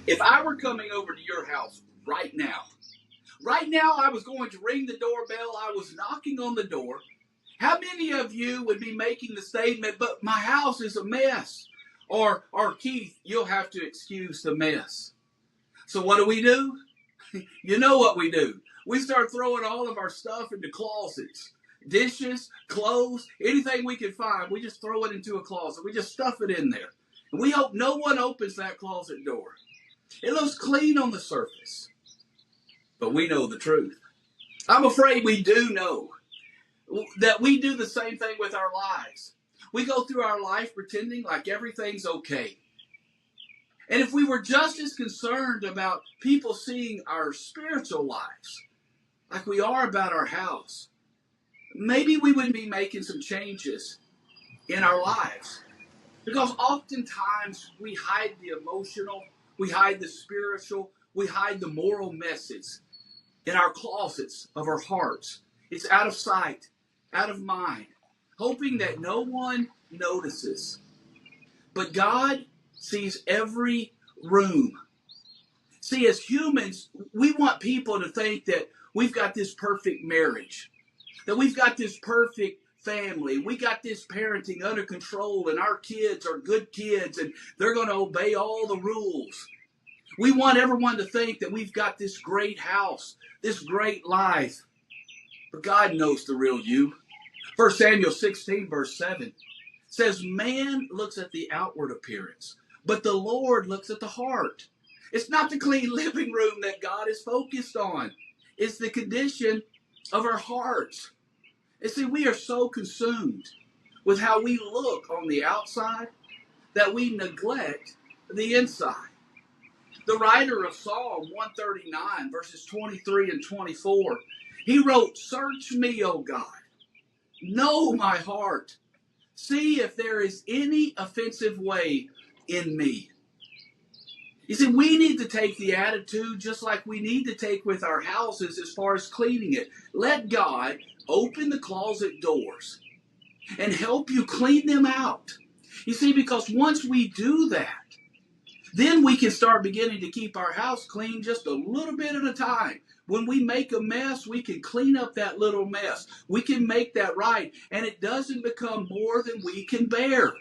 If I were coming over to your house right now I was going to ring the doorbell, I was knocking on the door, how many of you would be making the statement, but my house is a mess? Or Keith, you'll have to excuse the mess. So what do? You know what we do. We start throwing all of our stuff into closets. Dishes, clothes, anything we can find, we just throw it into a closet. We just stuff it in there. And we hope no one opens that closet door. It looks clean on the surface, but we know the truth. I'm afraid we do know that we do the same thing with our lives. We go through our life pretending like everything's okay. And if we were just as concerned about people seeing our spiritual lives like we are about our house, maybe we would be making some changes in our lives. Because oftentimes we hide the emotional, we hide the spiritual, we hide the moral messes in our closets of our hearts. It's out of sight, out of mind, hoping that no one notices. But God sees every room. See, as humans, we want people to think that we've got this perfect marriage, that we've got this perfect family, we got this parenting under control, and our kids are good kids, and they're going to obey all the rules. We want everyone to think that we've got this great house, this great life. But God knows the real you. 1 Samuel 16, verse 7 says, man looks at the outward appearance, but the Lord looks at the heart. It's not the clean living room that God is focused on. It's the condition of our hearts. And see, we are so consumed with how we look on the outside that we neglect the inside. The writer of Psalm 139, verses 23 and 24, he wrote, search me, O God. Know my heart. See if there is any offensive way in me. You see, we need to take the attitude just like we need to take with our houses as far as cleaning it. Let God open the closet doors and help you clean them out. You see, because once we do that, then we can start beginning to keep our house clean just a little bit at a time. When we make a mess, we can clean up that little mess. We can make that right, and it doesn't become more than we can bear.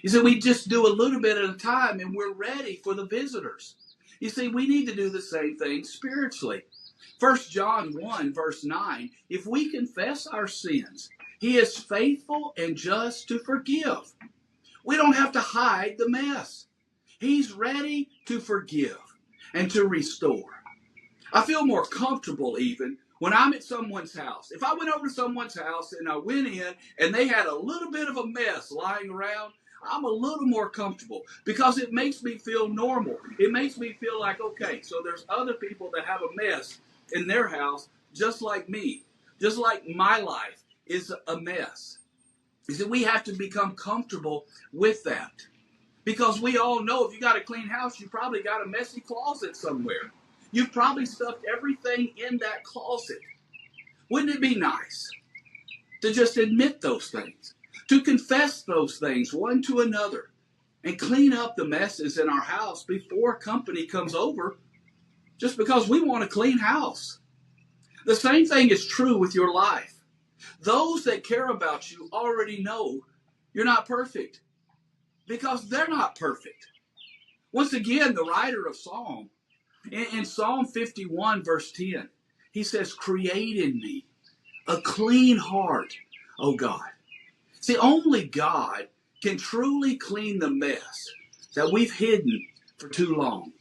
You see, we just do a little bit at a time, and we're ready for the visitors. You see, we need to do the same thing spiritually. 1 John 1, verse 9, if we confess our sins, he is faithful and just to forgive. We don't have to hide the mess. He's ready to forgive and to restore. I feel more comfortable even when I'm at someone's house. If I went over to someone's house and I went in and they had a little bit of a mess lying around, I'm a little more comfortable because it makes me feel normal. It makes me feel like, okay, so there's other people that have a mess in their house just like me, just like my life is a mess. You see, we have to become comfortable with that. Because we all know if you got a clean house, you probably got a messy closet somewhere. You've probably stuffed everything in that closet. Wouldn't it be nice to just admit those things, to confess those things one to another, and clean up the messes in our house before company comes over, just because we want a clean house? The same thing is true with your life. Those that care about you already know you're not perfect, because they're not perfect. Once again, the writer of Psalm, in Psalm 51, verse 10, he says, create in me a clean heart, O God. See, only God can truly clean the mess that we've hidden for too long.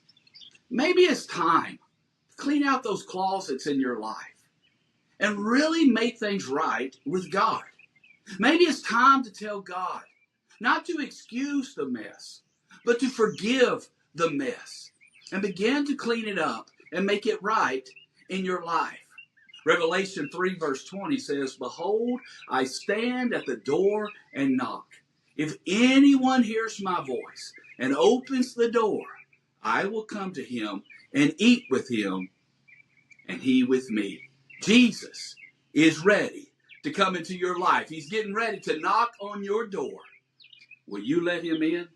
Maybe it's time to clean out those closets in your life and really make things right with God. Maybe it's time to tell God not to excuse the mess, but to forgive the mess and begin to clean it up and make it right in your life. Revelation 3 verse 20 says, behold, I stand at the door and knock. If anyone hears my voice and opens the door, I will come to him and eat with him and he with me. Jesus is ready to come into your life. He's getting ready to knock on your door. Will you let him in?